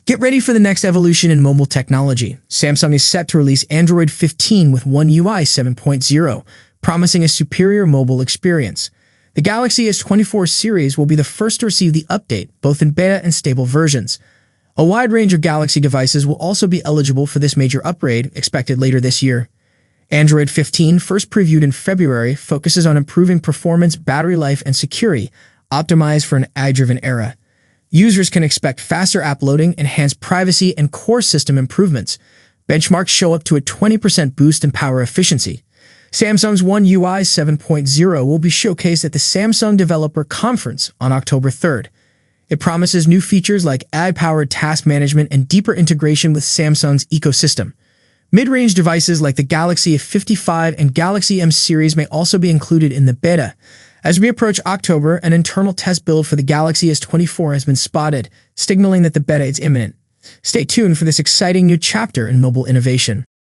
Get ready for the next evolution in mobile technology. Samsung is set to release Android 15 with One UI 7.0, promising a superior mobile experience. The Galaxy S24 series will be the first to receive the update, both in beta and stable versions. A wide range of Galaxy devices will also be eligible for this major upgrade, expected later this year. Android 15, first previewed in February, focuses on improving performance, battery life, and security, optimized for an AI-driven era. Users can expect faster app loading, enhanced privacy, and core system improvements. Benchmarks show up to a 20% boost in power efficiency. Samsung's One UI 7.0 will be showcased at the Samsung Developer Conference on October 3rd. It promises new features like AI-powered task management and deeper integration with Samsung's ecosystem. Mid-range devices like the Galaxy F55 and Galaxy M series may also be included in the beta. As we approach October, an internal test build for the Galaxy S24 has been spotted, signaling that the beta is imminent. Stay tuned for this exciting new chapter in mobile innovation.